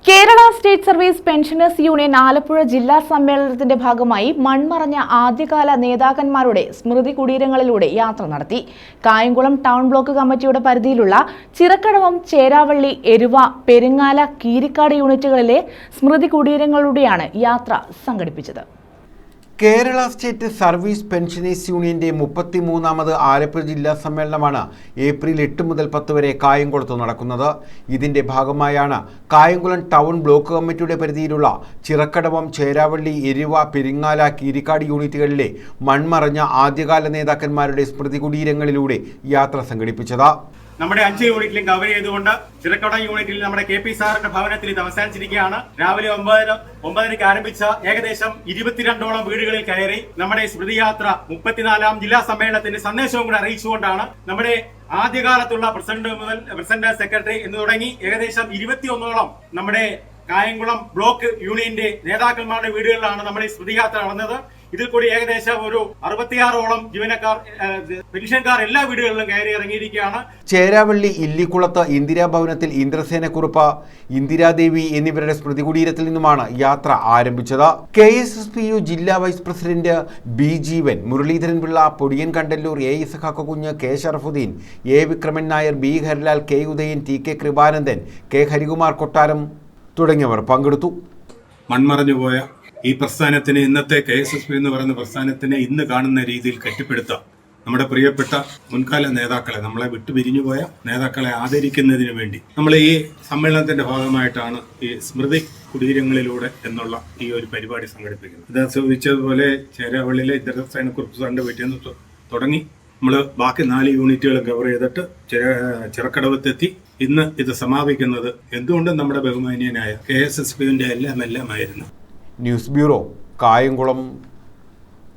Kerala state service pensioners union Alappuzha ജില്ലാ സമ്മേളനത്തിന്റെ ഭാഗമായി മൺമറഞ്ഞ ആദ്യകാല നേതാക്കന്മാരുടെ സ്മൃതി കുടീരങ്ങളിലൂടെ യാത്ര നടത്തി. കായംകുളം ടൗൺ ബ്ലോക്ക് കമ്മിറ്റിയുടെ പരിധിയിലുള്ള ചിറക്കടവം, ചേരാവള്ളി, എരുവ, പെരിങ്ങാല, കീരിക്കാട് യൂണിറ്റുകളിലെ സ്മൃതി കുടീരങ്ങളിലൂടെയാണ് യാത്ര സംഘടിപ്പിച്ചത്. കേരള സ്റ്റേറ്റ് സർവീസ് പെൻഷനേഴ്സ് യൂണിയന്റെ 33ാമത് ആലപ്പുഴ ജില്ലാ സമ്മേളനമാണ് ഏപ്രിൽ 8 മുതൽ 10 വരെ കായംകുളത്ത് നടക്കുന്നത്. ഇതിന്റെ ഭാഗമായാണ് കായംകുളം ടൗൺ ബ്ലോക്ക് കമ്മിറ്റിയുടെ പരിധിയിലുള്ള ചിറക്കടവം, ചേരാവള്ളി, എരുവ, പെരിങ്ങാല, കീരിക്കാട് യൂണിറ്റുകളിലെ മൺമറഞ്ഞ ആദ്യകാല നേതാക്കന്മാരുടെ സ്മൃതി കുടീരങ്ങളിലൂടെ യാത്ര സംഘടിപ്പിച്ചത്. നമ്മുടെ 5 യൂണിറ്റിലും കവർ ചെയ്തുകൊണ്ട് ചിറക്കടം യൂണിറ്റിൽ നമ്മുടെ KP സാറിന്റെ ഭവനത്തിൽ ഇത് അവസാനിച്ചിരിക്കുകയാണ്. രാവിലെ 9:30 ആരംഭിച്ച ഏകദേശം 22ഓളം വീടുകളിൽ കയറി നമ്മുടെ സ്മൃതിയാത്ര 34ാം ജില്ലാ സമ്മേളനത്തിന്റെ സന്ദേശവും കൂടെ അറിയിച്ചുകൊണ്ടാണ് നമ്മുടെ ആദ്യകാലത്തുള്ള പ്രസിഡന്റ് മുതൽ പ്രസിഡന്റ്, സെക്രട്ടറി എന്ന് തുടങ്ങി ഏകദേശം 21ഓളം നമ്മുടെ കായംകുളം ബ്ലോക്ക് യൂണിയന്റെ നേതാക്കന്മാരുടെ വീടുകളിലാണ് നമ്മുടെ സ്മൃതിയാത്ര നടന്നത്. ഇതിൽ കൂടി ഏകദേശം ഒരു 66ഓളം ജീവനക്കാർ, പെൻഷൻകാർ എല്ലാ വീടുകളിലും കയറി ഇറങ്ങിയിരിക്കുകയാണ്. ചേരാവള്ളി ഇല്ലിക്കുളത്ത് ഇന്ദിരാ ഭവനത്തിൽ ഇന്ദ്രസേനക്കുറുപ്പ്, ഇന്ദിരാദേവി എന്നിവരുടെ സ്മൃതി കുടീരത്തിൽ നിന്നുമാണ് യാത്ര ആരംഭിച്ചത്. KSSPU ജില്ലാ vice president B Jeevan, Muraleedharan Pillai, Podiyan Kandalloor, A Isahaq Kunju, K Sharafuddin, A Vikraman Nair, B Harilal, K Udayan, TK Kripanandan, K Harikumar കൊട്ടാരം തുടങ്ങിയവർ പങ്കെടുത്തു. മൺമറഞ്ഞുപോയ ഈ പ്രസ്ഥാനത്തിന്, ഇന്നത്തെ KSSP എന്ന് പറയുന്ന പ്രസ്ഥാനത്തിനെ ഇന്ന് കാണുന്ന രീതിയിൽ കെട്ടിപ്പടുത്ത നമ്മുടെ പ്രിയപ്പെട്ട മുൻകാല നേതാക്കളെ, നമ്മളെ വിട്ടുപിരിഞ്ഞുപോയ നേതാക്കളെ ആദരിക്കുന്നതിന് വേണ്ടി നമ്മൾ ഈ സമ്മേളനത്തിന്റെ ഭാഗമായിട്ടാണ് ഈ സ്മൃതി കുടീരങ്ങളിലൂടെ എന്നുള്ള ഈ ഒരു പരിപാടി സംഘടിപ്പിക്കുന്നത്. ഇത് സൂചിച്ചതുപോലെ ചേരാവള്ളിയിലെ ഇന്ദ്രസേനക്കുറുപ്പ് സാറിന്റെ വീട്ടിൽ നിന്ന് തുടങ്ങി നമ്മൾ ബാക്കി 4 യൂണിറ്റുകൾ കവർ ചെയ്തിട്ട് ചിറക്കടവത്തെത്തി ഇന്ന് ഇത് സമാപിക്കുന്നത് എന്തുകൊണ്ടും നമ്മുടെ ബഹുമാനീയനായ KSSPന്റെ എല്ലാമായിരുന്നു. News bureau, Kayamkulam.